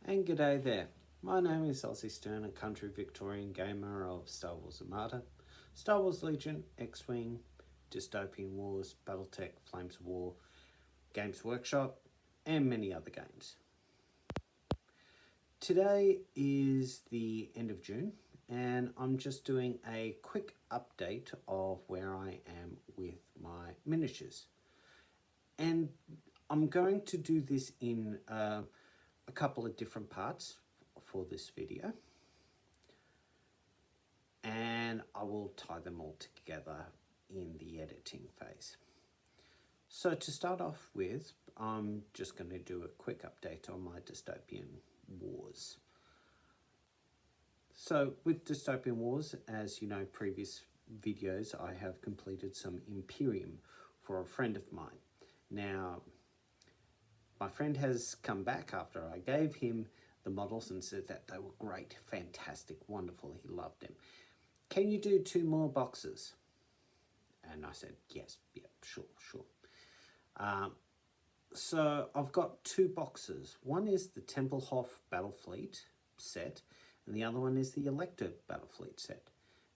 And g'day there. My name is Aussie Stern, a country Victorian gamer of Star Wars Armada, Star Wars Legion, X-Wing, Dystopian Wars, Battletech, Flames of War, Games Workshop, and many other games. Today is the end of June, and I'm just doing a quick update of where I am with my miniatures. And I'm going to do this in a couple of different parts for this video, and I will tie them all together in the editing phase. So to start off with, I'm just going to do a quick update on my Dystopian Wars. So with Dystopian Wars, as you know, previous videos, I have completed some Imperium for a friend of mine. Now, my friend has come back after I gave him the models and said that they were great, fantastic, wonderful, he loved them. Can you do 2 more boxes? And I said, yes, yeah, sure. So I've got 2 boxes. One is the Tempelhof Battlefleet set, and the other one is the Elector Battlefleet set.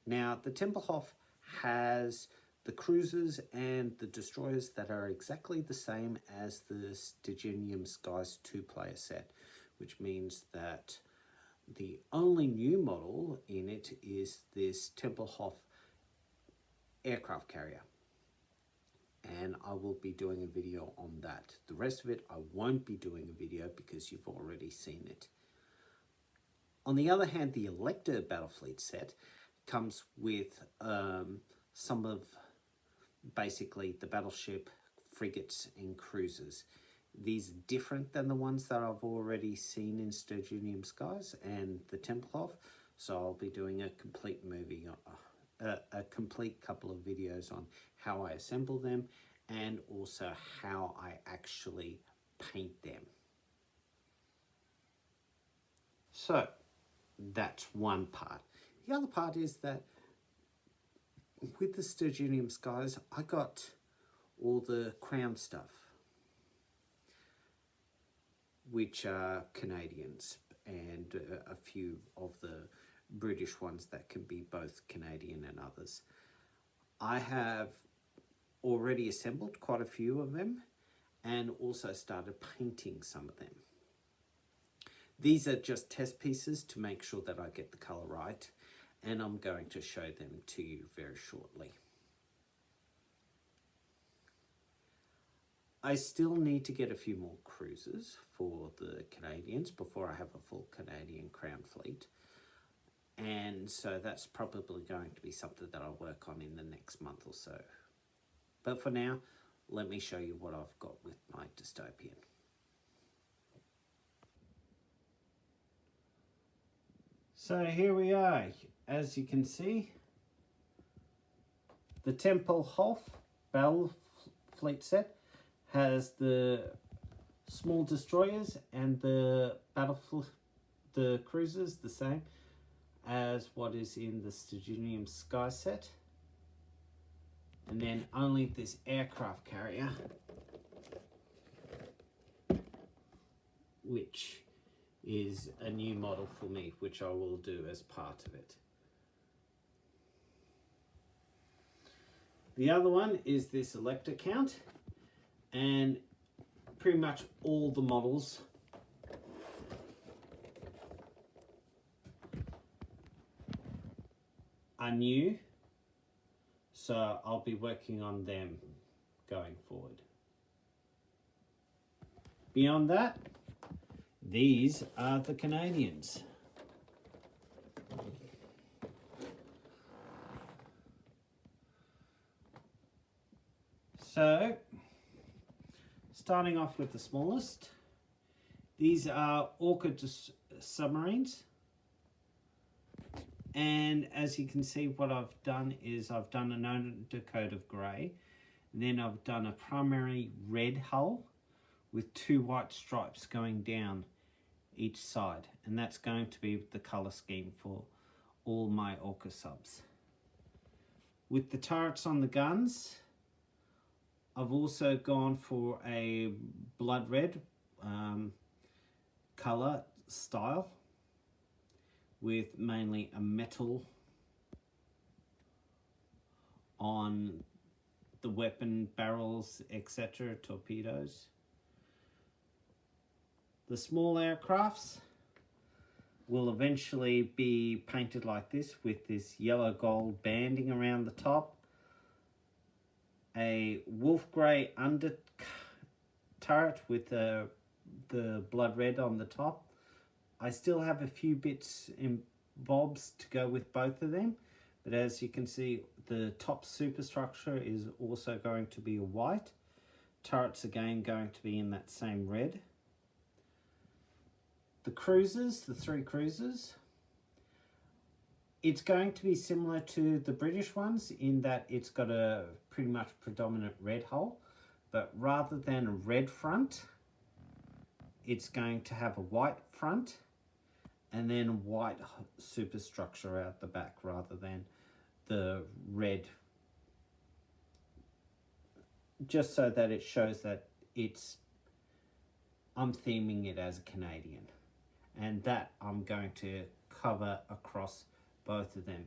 Now, the Tempelhof has the cruisers and the destroyers that are exactly the same as the Sterginium Skies 2-player set, which means that the only new model in it is this Tempelhof aircraft carrier. And I will be doing a video on that. The rest of it I won't be doing a video because you've already seen it. On the other hand, the Elector Battlefleet set comes with some of basically the battleship, frigates and cruisers. These are different than the ones that I've already seen in Sterginium Skies and the Tempelhof, so I'll be doing a complete movie, a complete couple of videos on how I assemble them and also how I actually paint them. So that's one part. The other part is that with the Sterginium Skies, I got all the crown stuff, which are Canadians, and a few of the British ones that can be both Canadian and others. I have already assembled quite a few of them and also started painting some of them. These are just test pieces to make sure that I get the colour right, and I'm going to show them to you very shortly. I still need to get a few more cruisers for the Canadians before I have a full Canadian Crown fleet. And so that's probably going to be something that I'll work on in the next month or so. But for now, let me show you what I've got with my Dystopian. So here we are. As you can see, the Tempelhof Battlefleet set has the small destroyers and the cruisers the same as what is in the Sterginium Sky set, and then only this aircraft carrier, which is a new model for me, which I will do as part of it. The other one is this Elector count, and pretty much all the models are new, so I'll be working on them going forward. Beyond that, these are the Canadians. So, starting off with the smallest, these are Orca submarines. And as you can see, what I've done is I've done an undercoat of grey. Then I've done a primary red hull with 2 white stripes going down each side. And that's going to be the colour scheme for all my Orca subs. With the turrets on the guns, I've also gone for a blood red colour style with mainly a metal on the weapon barrels, etc., torpedoes. The small aircrafts will eventually be painted like this, with this yellow gold banding around the top, a wolf grey under turret with the blood red on the top. I still have a few bits and bobs to go with both of them, but as you can see, the top superstructure is also going to be white. Turrets again going to be in that same red. The cruisers, the 3 cruisers, it's going to be similar to the British ones in that it's got a pretty much predominant red hull, but rather than a red front, it's going to have a white front and then white superstructure out the back rather than the red, just so that it shows that I'm theming it as a Canadian, and that I'm going to cover across both of them.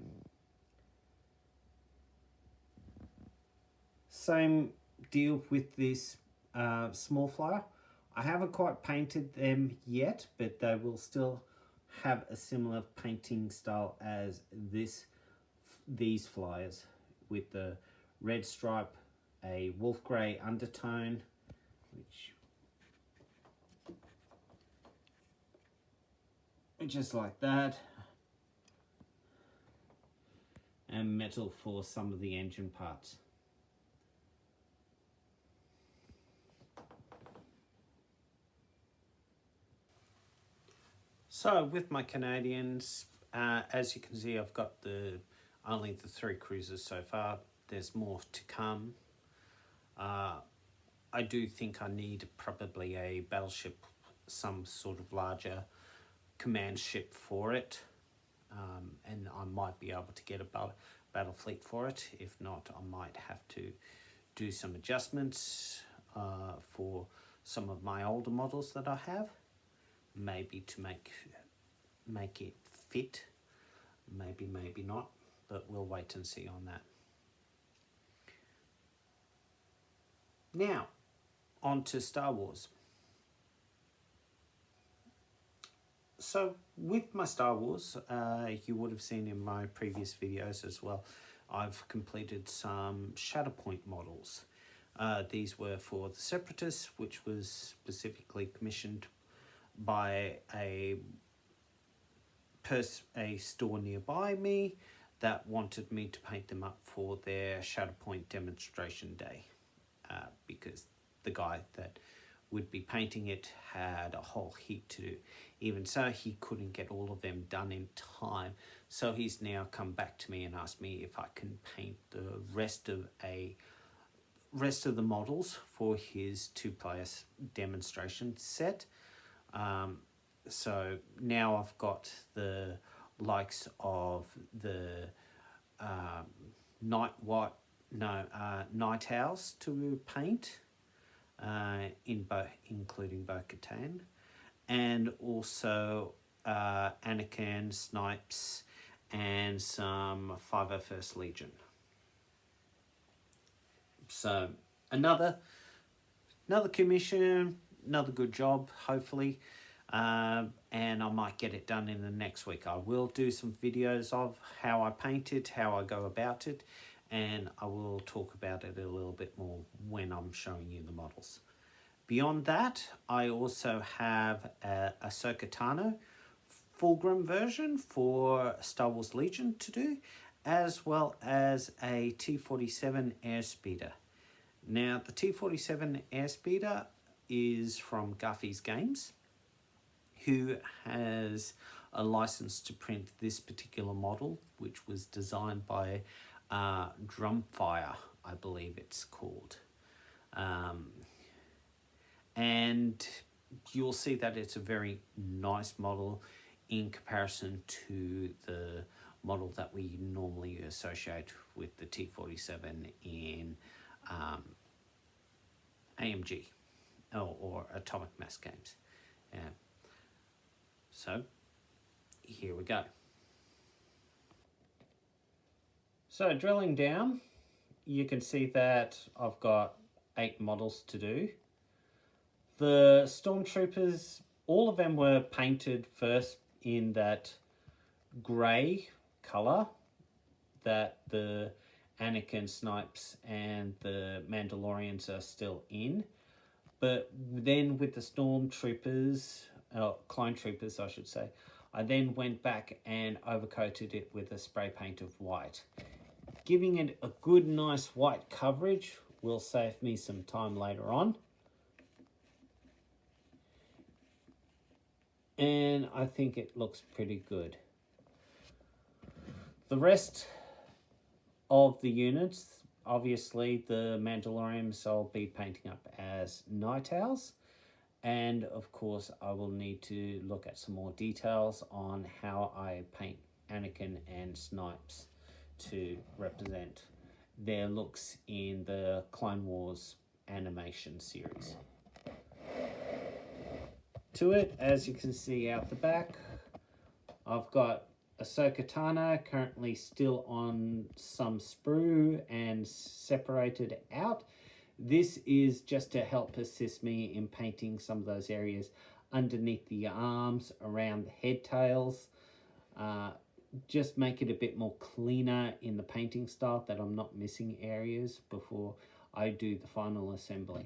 Same deal with this small flyer. I haven't quite painted them yet, but they will still have a similar painting style as these flyers, with the red stripe, a wolf grey undertone, which just like that, and metal for some of the engine parts. So with my Canadians, as you can see, I've got only the 3 cruisers so far. There's more to come. I do think I need probably a battleship, some sort of larger command ship for it, and I might be able to get a battle fleet for it. If not, I might have to do some adjustments for some of my older models that I have, maybe to make it fit, maybe not, but we'll wait and see on that. Now on to Star Wars. So with my Star Wars, you would have seen in my previous videos as well, I've completed some Shatterpoint models. These were for the Separatists, which was specifically commissioned by a store nearby me that wanted me to paint them up for their Shatterpoint demonstration day, because the guy that would be painting it had a whole heap to do. Even so, he couldn't get all of them done in time, so he's now come back to me and asked me if I can paint the rest of the models for his 2-player demonstration set. So now I've got the likes of the night owls to paint, including Bo-Katan, and also Anakin, Snipes, and some 501st Legion. So another commission, another good job, hopefully, and I might get it done in the next week. I will do some videos of how I paint it, how I go about it, and I will talk about it a little bit more when I'm showing you the models. Beyond that, I also have a Ahsoka Tano Fulgrim version for Star Wars Legion to do, as well as a T-47 Airspeeder. Now, the T-47 Airspeeder is from Garfies Games, who has a license to print this particular model, which was designed by Drumfire, I believe it's called. And you'll see that it's a very nice model in comparison to the model that we normally associate with the T-47 in AMG or Atomic Mass Games. So here we go. So drilling down, you can see that I've got 8 models to do. The stormtroopers, all of them were painted first in that grey colour that the Anakin, Snipes and the Mandalorians are still in. But then with the stormtroopers, clone troopers I should say, I then went back and overcoated it with a spray paint of white. Giving it a good nice white coverage will save me some time later on. And I think it looks pretty good. The rest of the units, obviously the Mandalorians I'll be painting up as night owls. And of course I will need to look at some more details on how I paint Anakin and Snipes to represent their looks in the Clone Wars animation series. To it, as you can see out the back, I've got Ahsoka Tano currently still on some sprue and separated out. This is just to help assist me in painting some of those areas underneath the arms, around the head tails. Just make it a bit more cleaner in the painting style, that I'm not missing areas before I do the final assembly.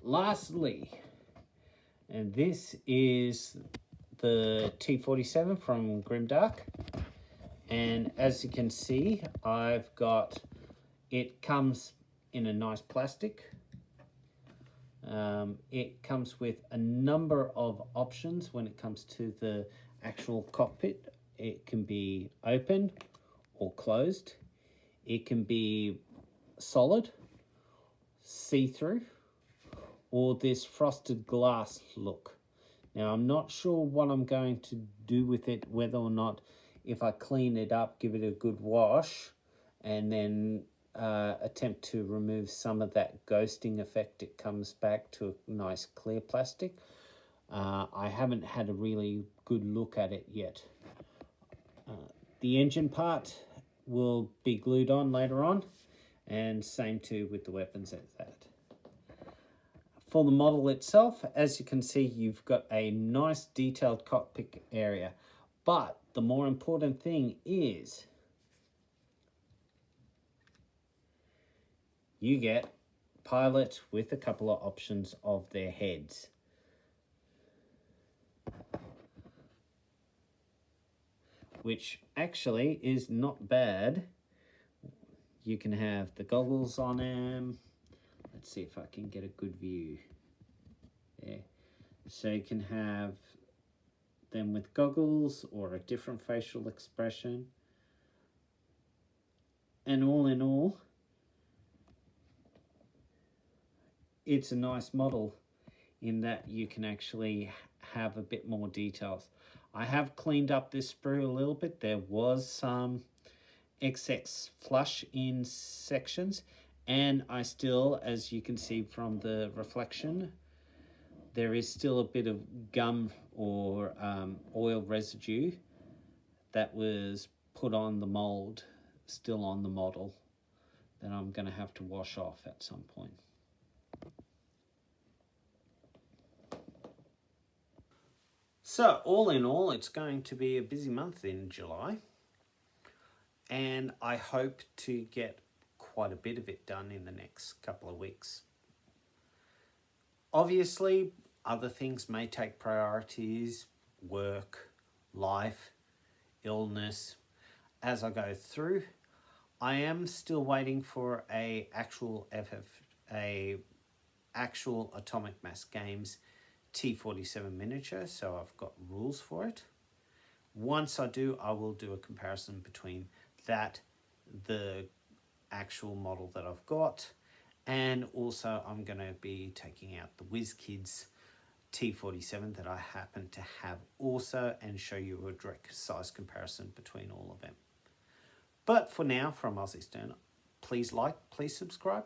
Lastly, and this is the T-47 from Grimdark, and as you can see, I've got, it comes in a nice plastic. It comes with a number of options when it comes to the actual cockpit. It can be open or closed. It can be solid, see-through, or this frosted glass look. Now I'm not sure what I'm going to do with it, whether or not if I clean it up, give it a good wash, and then attempt to remove some of that ghosting effect, it comes back to a nice clear plastic. I haven't had a really good look at it yet. The engine part will be glued on later on, and same too with the weapons at that. For the model itself, as you can see, you've got a nice detailed cockpit area, but the more important thing is you get pilot with a couple of options of their heads. Which actually is not bad. You can have the goggles on them. Let's see if I can get a good view there. So you can have them with goggles or a different facial expression. And all in all, it's a nice model in that you can actually have a bit more details. I have cleaned up this sprue a little bit. There was some XX flush in sections, and I still, as you can see from the reflection, there is still a bit of gum or oil residue that was put on the mold, still on the model, that I'm going to have to wash off at some point. So all in all, it's going to be a busy month in July, and I hope to get quite a bit of it done in the next couple of weeks. Obviously, other things may take priorities, work, life, illness. As I go through, I am still waiting for a actual Atomic Mass Games T-47 miniature, so I've got rules for it. Once I do, I will do a comparison between that, the actual model that I've got, and also I'm going to be taking out the WizKids T-47 that I happen to have also, and show you a direct size comparison between all of them. But for now, from Aussie Stern, please like, please subscribe,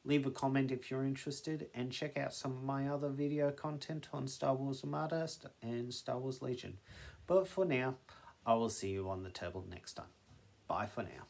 Leave a comment if you're interested, and check out some of my other video content on Star Wars Armada and Star Wars Legion. But for now, I will see you on the table next time. Bye for now.